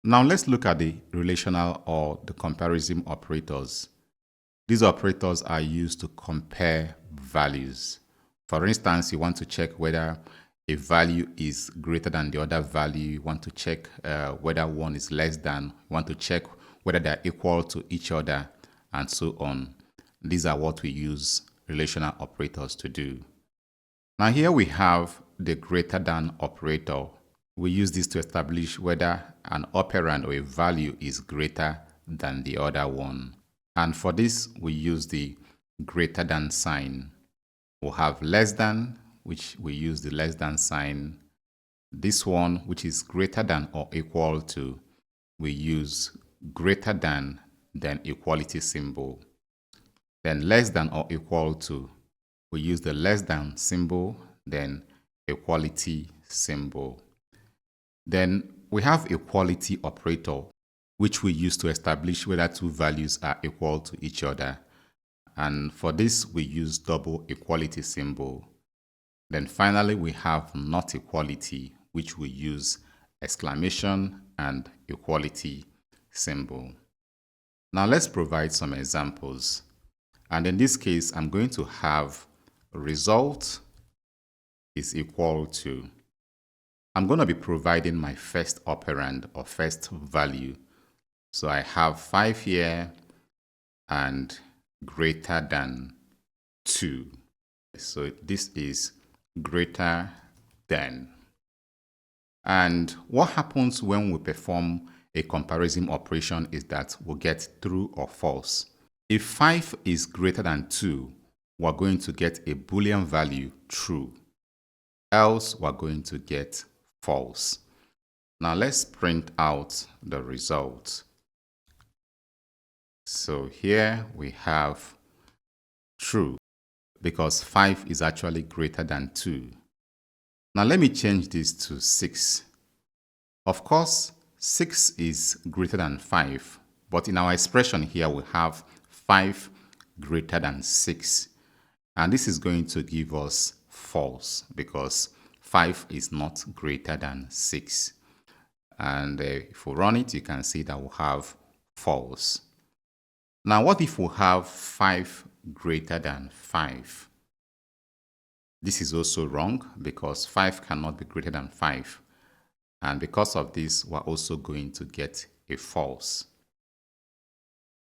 Now let's look at the relational or the comparison operators. These operators are used to compare values. For instance, you want to check whether a value is greater than the other value. You want to check whether one is less than. You want to check whether they're equal to each other, and so on. These are what we use relational operators to do. Now here we have the greater than operator. We use this to establish whether an operand or a value is greater than the other one. And for this, we use the greater than sign. We'll have less than, which we use the less than sign. This one, which is greater than or equal to, we use greater than, then equality symbol. Then less than or equal to, we use the less than symbol, then equality symbol. Then we have equality operator, which we use to establish whether two values are equal to each other. And for this, we use double equality symbol. Then finally, we have not equality, which we use exclamation and equality symbol. Now let's provide some examples. And in this case, I'm going to have result is equal to, I'm going to be providing my first operand or first value. So I have 5 here and greater than 2. So this is greater than. And what happens when we perform a comparison operation is that we'll get true or false. If 5 is greater than 2, we're going to get a Boolean value true. Else, we're going to get false. Now let's print out the result. So here we have true because 5 is actually greater than 2. Now let me change this to 6. Of course, 6 is greater than 5, but in our expression here we have 5 greater than 6. And this is going to give us false because 5 is not greater than 6. And if we run it, you can see that we'll have false. Now, what if we have 5 greater than 5? This is also wrong because 5 cannot be greater than 5. And because of this, we're also going to get a false.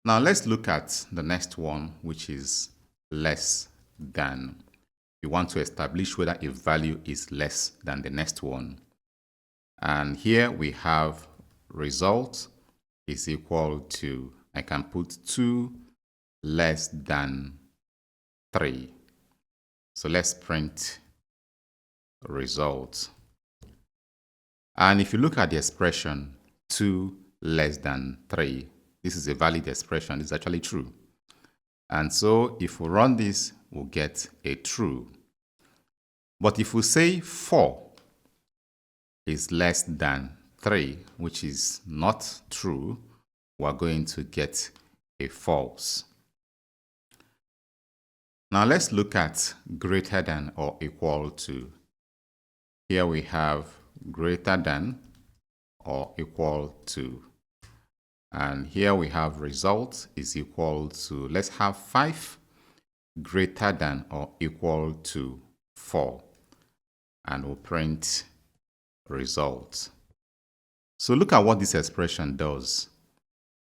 Now, let's look at the next one, which is less than. You want to establish whether a value is less than the next one. And here we have result is equal to, I can put 2 less than 3. So let's print result. And if you look at the expression 2 less than 3, this is a valid expression. It's actually true. And so if we run this, we'll get a true. But if we say 4 is less than 3, which is not true, we're going to get a false. Now let's look at greater than or equal to. Here we have greater than or equal to. And here we have result is equal to, let's have 5 greater than or equal to 4. And we'll print result. So look at what this expression does.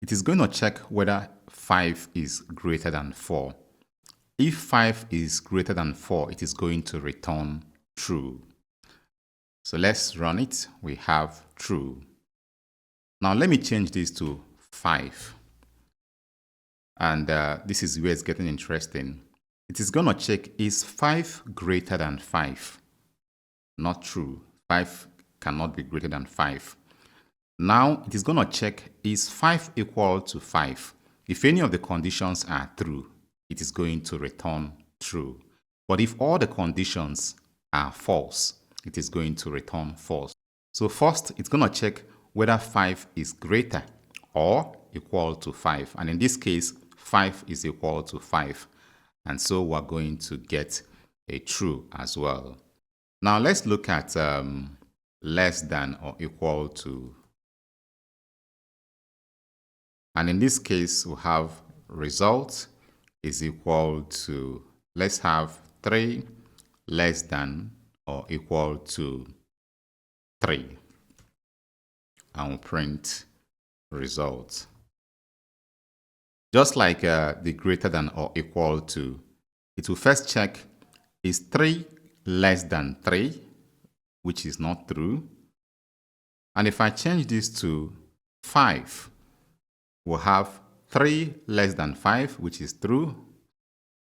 It is going to check whether 5 is greater than 4. If 5 is greater than 4, it is going to return true. So let's run it. We have true. Now let me change this to 5. And this is where it's getting interesting. It is going to check, is 5 greater than 5? Not true. 5 cannot be greater than 5. Now it is going to check, is 5 equal to 5? If any of the conditions are true, it is going to return true. But if all the conditions are false, it is going to return false. So first, it's going to check whether 5 is greater or equal to 5. And in this case, 5 is equal to 5. And so we're going to get a true as well. Now let's look at less than or equal to. And in this case, we have result is equal to, let's have 3 less than or equal to 3. And we'll print result. Just like the greater than or equal to, it will first check, is 3 less than 3, which is not true. And if I change this to 5, we'll have 3 less than 5, which is true.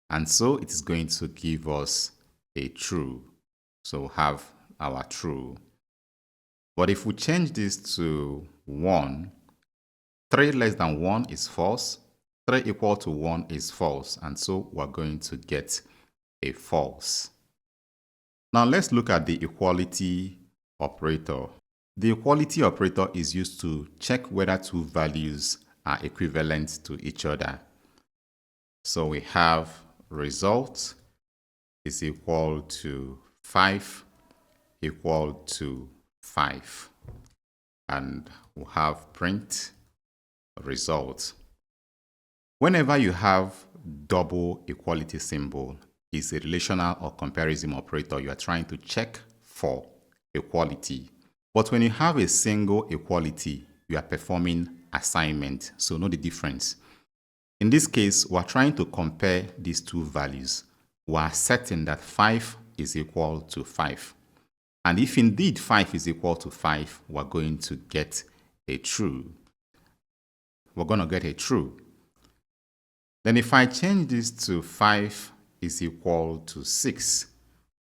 And so it is going to give us a true. So we'll have our true. But if we change this to 1, 3 less than 1 is false. 3 equal to 1 is false. And so we're going to get a false. Now let's look at the equality operator. The equality operator is used to check whether two values are equivalent to each other. So we have result is equal to 5 equal to 5. And we'll have print result. Whenever you have double equality symbol, it's a relational or comparison operator. You are trying to check for equality. But when you have a single equality, you are performing assignment. So know the difference. In this case, we're trying to compare these two values. We're certain that 5 is equal to 5. And if indeed 5 is equal to 5, we're going to get a true. We're going to get a true. Then if I change this to 5 is equal to 6,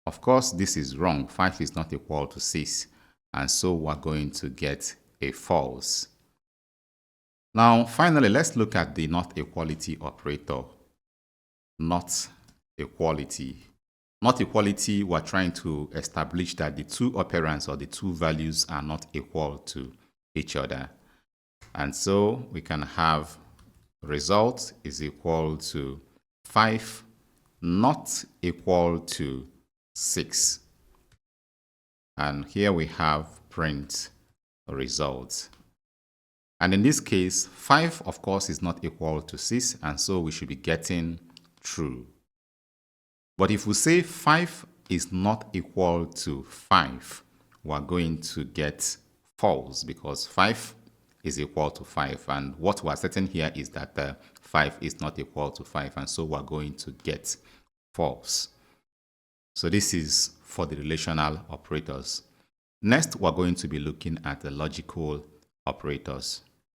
of course this is wrong. 5 is not equal to 6. And so we're going to get a false. Now finally, let's look at the not equality operator. Not equality. Not equality, we're trying to establish that the two operands or the two values are not equal to each other. And so we can have result is equal to 5 not equal to 6. And here we have print result. And in this case, 5 of course is not equal to 6, and so we should be getting true. But if we say 5 is not equal to 5, we're going to get false, because 5 is equal to 5. And what we're certain here is that 5 is not equal to 5, and so we're going to get false. So this is for the relational operators. Next, we're going to be looking at the logical operators.